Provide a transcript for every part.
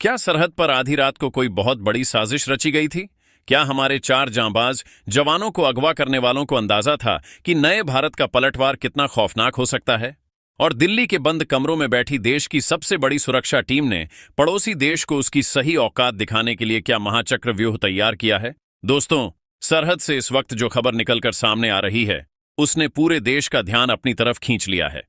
क्या सरहद पर आधी रात को कोई बहुत बड़ी साजिश रची गई थी? क्या हमारे 4 जांबाज जवानों को अगवा करने वालों को अंदाजा था कि नए भारत का पलटवार कितना खौफनाक हो सकता है? और दिल्ली के बंद कमरों में बैठी देश की सबसे बड़ी सुरक्षा टीम ने पड़ोसी देश को उसकी सही औकात दिखाने के लिए क्या महाचक्र व्यूह तैयार किया है? दोस्तों, सरहद से इस वक्त जो खबर निकलकर सामने आ रही है, उसने पूरे देश का ध्यान अपनी तरफ खींच लिया है।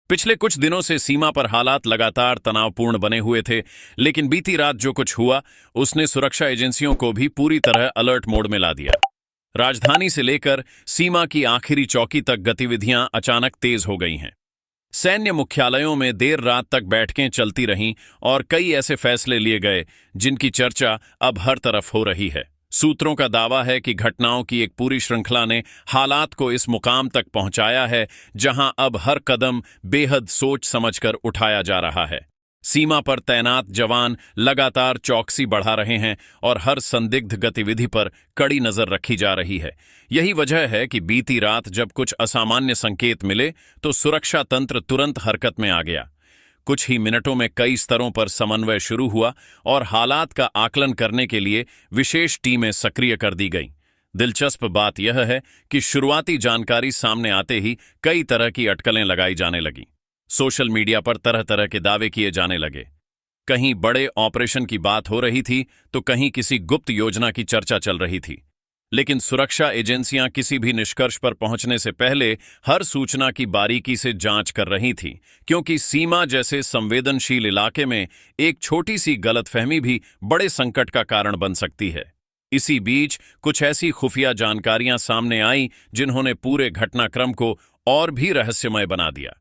पिछले कुछ दिनों से सीमा पर हालात लगातार तनावपूर्ण बने हुए थे, लेकिन बीती रात जो कुछ हुआ उसने सुरक्षा एजेंसियों को भी पूरी तरह अलर्ट मोड में ला दिया। राजधानी से लेकर सीमा की आखिरी चौकी तक गतिविधियां अचानक तेज हो गई हैं। सैन्य मुख्यालयों में देर रात तक बैठकें चलती रहीं और कई ऐसे फैसले लिए गए जिनकी चर्चा अब हर तरफ हो रही है। सूत्रों का दावा है कि घटनाओं की एक पूरी श्रृंखला ने हालात को इस मुकाम तक पहुंचाया है जहां अब हर कदम बेहद सोच समझकर उठाया जा रहा है। सीमा पर तैनात जवान लगातार चौकसी बढ़ा रहे हैं और हर संदिग्ध गतिविधि पर कड़ी नजर रखी जा रही है। यही वजह है कि बीती रात जब कुछ असामान्य संकेत मिले तो सुरक्षा तंत्र तुरंत हरकत में आ गया। कुछ ही मिनटों में कई स्तरों पर समन्वय शुरू हुआ और हालात का आकलन करने के लिए विशेष टीमें सक्रिय कर दी गईं। दिलचस्प बात यह है कि शुरुआती जानकारी सामने आते ही कई तरह की अटकलें लगाई जाने लगीं। सोशल मीडिया पर तरह तरह के दावे किए जाने लगे। कहीं बड़े ऑपरेशन की बात हो रही थी तो कहीं किसी गुप्त योजना की चर्चा चल रही थी। लेकिन सुरक्षा एजेंसियां किसी भी निष्कर्ष पर पहुंचने से पहले हर सूचना की बारीकी से जांच कर रही थीं, क्योंकि सीमा जैसे संवेदनशील इलाके में एक छोटी सी गलतफहमी भी बड़े संकट का कारण बन सकती है। इसी बीच कुछ ऐसी खुफिया जानकारियां सामने आईं जिन्होंने पूरे घटनाक्रम को और भी रहस्यमय बना दिया।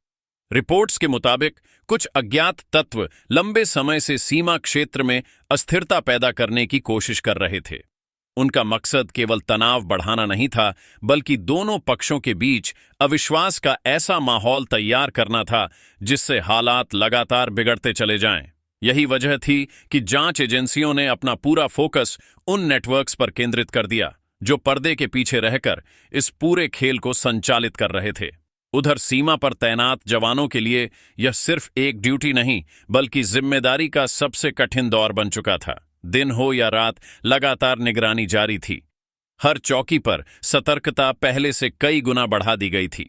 रिपोर्ट्स के मुताबिक कुछ अज्ञात तत्व लंबे समय से सीमा क्षेत्र में अस्थिरता पैदा करने की कोशिश कर रहे थे। उनका मकसद केवल तनाव बढ़ाना नहीं था, बल्कि दोनों पक्षों के बीच अविश्वास का ऐसा माहौल तैयार करना था जिससे हालात लगातार बिगड़ते चले जाएं। यही वजह थी कि जांच एजेंसियों ने अपना पूरा फोकस उन नेटवर्क्स पर केंद्रित कर दिया जो पर्दे के पीछे रहकर इस पूरे खेल को संचालित कर रहे थे। उधर सीमा पर तैनात जवानों के लिए यह सिर्फ एक ड्यूटी नहीं, बल्कि जिम्मेदारी का सबसे कठिन दौर बन चुका था। दिन हो या रात, लगातार निगरानी जारी थी। हर चौकी पर सतर्कता पहले से कई गुना बढ़ा दी गई थी।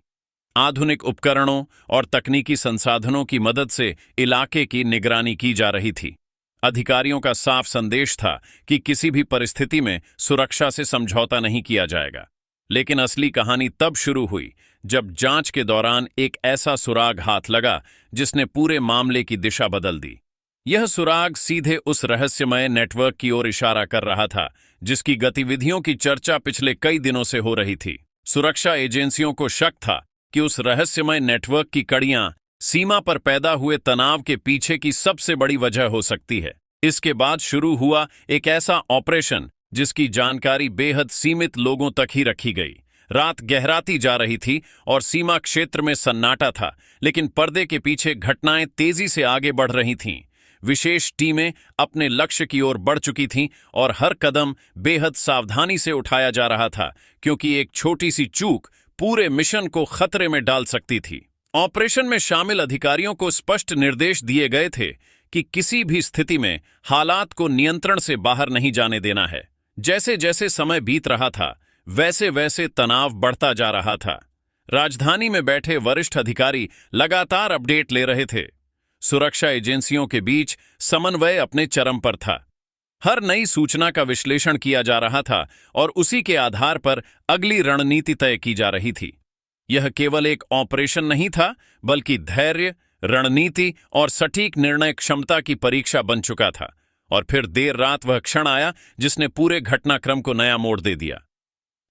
आधुनिक उपकरणों और तकनीकी संसाधनों की मदद से इलाके की निगरानी की जा रही थी। अधिकारियों का साफ संदेश था कि किसी भी परिस्थिति में सुरक्षा से समझौता नहीं किया जाएगा। लेकिन असली कहानी तब शुरू हुई जब जांच के दौरान एक ऐसा सुराग हाथ लगा जिसने पूरे मामले की दिशा बदल दी। यह सुराग सीधे उस रहस्यमय नेटवर्क की ओर इशारा कर रहा था जिसकी गतिविधियों की चर्चा पिछले कई दिनों से हो रही थी। सुरक्षा एजेंसियों को शक था कि उस रहस्यमय नेटवर्क की कड़ियां सीमा पर पैदा हुए तनाव के पीछे की सबसे बड़ी वजह हो सकती है। इसके बाद शुरू हुआ एक ऐसा ऑपरेशन जिसकी जानकारी बेहद सीमित लोगों तक ही रखी गई। रात गहराती जा रही थी और सीमा क्षेत्र में सन्नाटा था, लेकिन पर्दे के पीछे घटनाएं तेजी से आगे बढ़ रही थीं। विशेष टीमें अपने लक्ष्य की ओर बढ़ चुकी थीं और हर कदम बेहद सावधानी से उठाया जा रहा था, क्योंकि एक छोटी सी चूक पूरे मिशन को खतरे में डाल सकती थी। ऑपरेशन में शामिल अधिकारियों को स्पष्ट निर्देश दिए गए थे कि किसी भी स्थिति में हालात को नियंत्रण से बाहर नहीं जाने देना है। जैसे जैसे समय बीत रहा था, वैसे वैसे तनाव बढ़ता जा रहा था। राजधानी में बैठे वरिष्ठ अधिकारी लगातार अपडेट ले रहे थे। सुरक्षा एजेंसियों के बीच समन्वय अपने चरम पर था। हर नई सूचना का विश्लेषण किया जा रहा था और उसी के आधार पर अगली रणनीति तय की जा रही थी। यह केवल एक ऑपरेशन नहीं था, बल्कि धैर्य, रणनीति और सटीक निर्णय क्षमता की परीक्षा बन चुका था। और फिर देर रात वह क्षण आया जिसने पूरे घटनाक्रम को नया मोड़ दे दिया।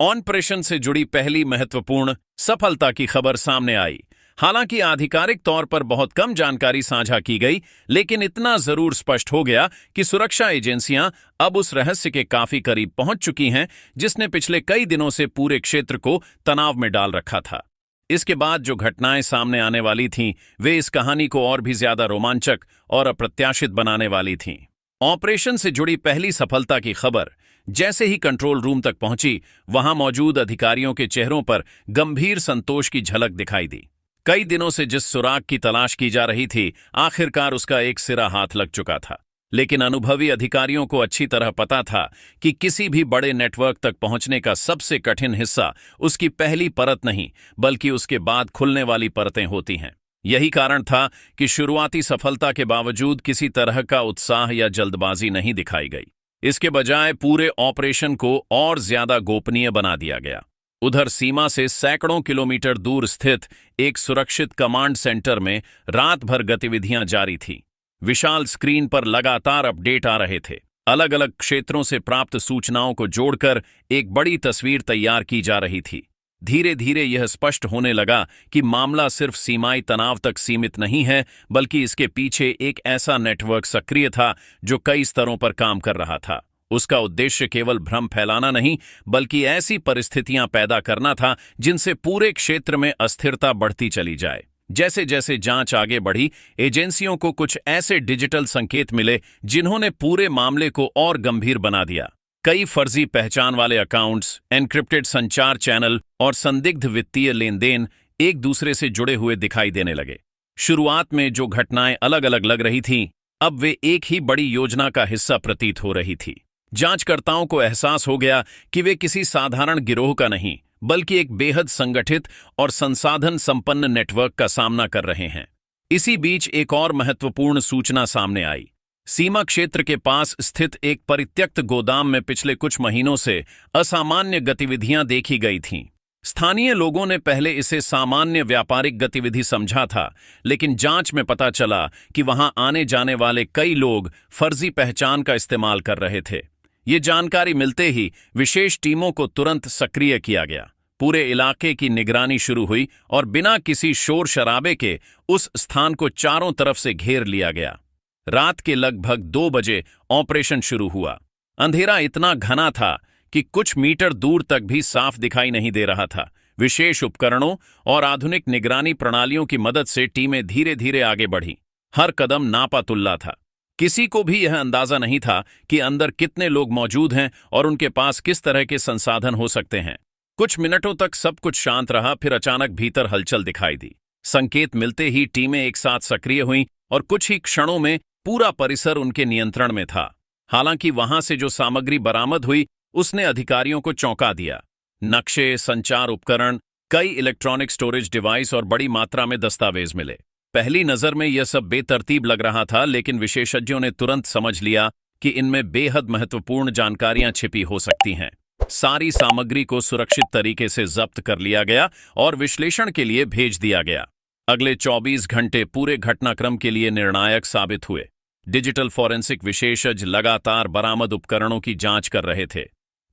ऑपरेशन से जुड़ी पहली महत्वपूर्ण सफलता की खबर सामने आई। हालांकि आधिकारिक तौर पर बहुत कम जानकारी साझा की गई, लेकिन इतना जरूर स्पष्ट हो गया कि सुरक्षा एजेंसियां अब उस रहस्य के काफी करीब पहुंच चुकी हैं जिसने पिछले कई दिनों से पूरे क्षेत्र को तनाव में डाल रखा था। इसके बाद जो घटनाएं सामने आने वाली थीं, वे इस कहानी को और भी ज्यादा रोमांचक और अप्रत्याशित बनाने वाली थीं। ऑपरेशन से जुड़ी पहली सफलता की खबर जैसे ही कंट्रोल रूम तक पहुंची, वहां मौजूद अधिकारियों के चेहरों पर गंभीर संतोष की झलक दिखाई दी। कई दिनों से जिस सुराग की तलाश की जा रही थी, आखिरकार उसका एक सिरा हाथ लग चुका था। लेकिन अनुभवी अधिकारियों को अच्छी तरह पता था कि किसी भी बड़े नेटवर्क तक पहुंचने का सबसे कठिन हिस्सा उसकी पहली परत नहीं, बल्कि उसके बाद खुलने वाली परतें होती हैं। यही कारण था कि शुरुआती सफलता के बावजूद किसी तरह का उत्साह या जल्दबाजी नहीं दिखाई गई। इसके बजाय पूरे ऑपरेशन को और ज्यादा गोपनीय बना दिया गया। उधर सीमा से सैकड़ों किलोमीटर दूर स्थित एक सुरक्षित कमांड सेंटर में रात भर गतिविधियां जारी थीं। विशाल स्क्रीन पर लगातार अपडेट आ रहे थे। अलग अलग क्षेत्रों से प्राप्त सूचनाओं को जोड़कर एक बड़ी तस्वीर तैयार की जा रही थी। धीरे धीरे यह स्पष्ट होने लगा कि मामला सिर्फ सीमाई तनाव तक सीमित नहीं है, बल्कि इसके पीछे एक ऐसा नेटवर्क सक्रिय था जो कई स्तरों पर काम कर रहा था। उसका उद्देश्य केवल भ्रम फैलाना नहीं, बल्कि ऐसी परिस्थितियां पैदा करना था जिनसे पूरे क्षेत्र में अस्थिरता बढ़ती चली जाए। जैसे जैसे जांच आगे बढ़ी, एजेंसियों को कुछ ऐसे डिजिटल संकेत मिले जिन्होंने पूरे मामले को और गंभीर बना दिया। कई फर्जी पहचान वाले अकाउंट्स, एन्क्रिप्टेड संचार चैनल और संदिग्ध वित्तीय लेनदेन एक दूसरे से जुड़े हुए दिखाई देने लगे। शुरुआत में जो घटनाएं अलग अलग लग रही थीं, अब वे एक ही बड़ी योजना का हिस्सा प्रतीत हो रही थी। जांचकर्ताओं को एहसास हो गया कि वे किसी साधारण गिरोह का नहीं, बल्कि एक बेहद संगठित और संसाधन संपन्न नेटवर्क का सामना कर रहे हैं। इसी बीच एक और महत्वपूर्ण सूचना सामने आई। सीमा क्षेत्र के पास स्थित एक परित्यक्त गोदाम में पिछले कुछ महीनों से असामान्य गतिविधियां देखी गई थीं। स्थानीय लोगों ने पहले इसे सामान्य व्यापारिक गतिविधि समझा था, लेकिन जांच में पता चला कि वहां आने जाने वाले कई लोग फर्जी पहचान का इस्तेमाल कर रहे थे। ये जानकारी मिलते ही विशेष टीमों को तुरंत सक्रिय किया गया। पूरे इलाके की निगरानी शुरू हुई और बिना किसी शोर शराबे के उस स्थान को चारों तरफ से घेर लिया गया। रात के लगभग 2 बजे ऑपरेशन शुरू हुआ। अंधेरा इतना घना था कि कुछ मीटर दूर तक भी साफ दिखाई नहीं दे रहा था। विशेष उपकरणों और आधुनिक निगरानी प्रणालियों की मदद से टीमें धीरे धीरे आगे बढ़ी। हर कदम नापातुल्ला था। किसी को भी यह अंदाजा नहीं था कि अंदर कितने लोग मौजूद हैं और उनके पास किस तरह के संसाधन हो सकते हैं। कुछ मिनटों तक सब कुछ शांत रहा, फिर अचानक भीतर हलचल दिखाई दी। संकेत मिलते ही टीमें एक साथ सक्रिय हुईं और कुछ ही क्षणों में पूरा परिसर उनके नियंत्रण में था। हालांकि वहां से जो सामग्री बरामद हुई उसने अधिकारियों को चौंका दिया। नक्शे, संचार उपकरण, कई इलेक्ट्रॉनिक स्टोरेज डिवाइस और बड़ी मात्रा में दस्तावेज मिले। पहली नजर में यह सब बेतरतीब लग रहा था, लेकिन विशेषज्ञों ने तुरंत समझ लिया कि इनमें बेहद महत्वपूर्ण जानकारियां छिपी हो सकती हैं। सारी सामग्री को सुरक्षित तरीके से जब्त कर लिया गया और विश्लेषण के लिए भेज दिया गया। अगले 24 घंटे पूरे घटनाक्रम के लिए निर्णायक साबित हुए। डिजिटल फॉरेंसिक विशेषज्ञ लगातार बरामद उपकरणों की जांच कर रहे थे।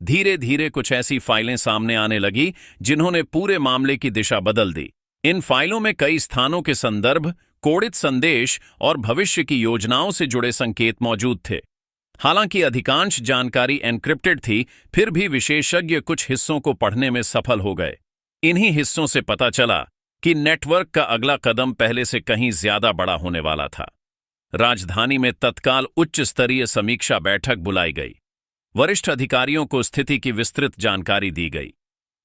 धीरे धीरे कुछ ऐसी फाइलें सामने आने लगी जिन्होंने पूरे मामले की दिशा बदल दी। इन फाइलों में कई स्थानों के संदर्भ, कोडित संदेश और भविष्य की योजनाओं से जुड़े संकेत मौजूद थे। हालांकि अधिकांश जानकारी एन्क्रिप्टेड थी, फिर भी विशेषज्ञ कुछ हिस्सों को पढ़ने में सफल हो गए। इन्हीं हिस्सों से पता चला कि नेटवर्क का अगला कदम पहले से कहीं ज्यादा बड़ा होने वाला था। राजधानी में तत्काल उच्च स्तरीय समीक्षा बैठक बुलाई गई। वरिष्ठ अधिकारियों को स्थिति की विस्तृत जानकारी दी गई।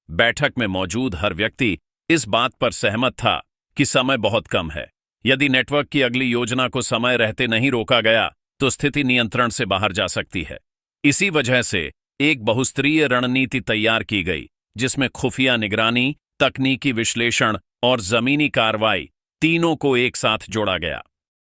बैठक में मौजूद हर व्यक्ति इस बात पर सहमत था कि समय बहुत कम है। यदि नेटवर्क की अगली योजना को समय रहते नहीं रोका गया तो स्थिति नियंत्रण से बाहर जा सकती है। इसी वजह से एक बहुस्तरीय रणनीति तैयार की गई, जिसमें खुफिया निगरानी, तकनीकी विश्लेषण और जमीनी कार्रवाई तीनों को एक साथ जोड़ा गया।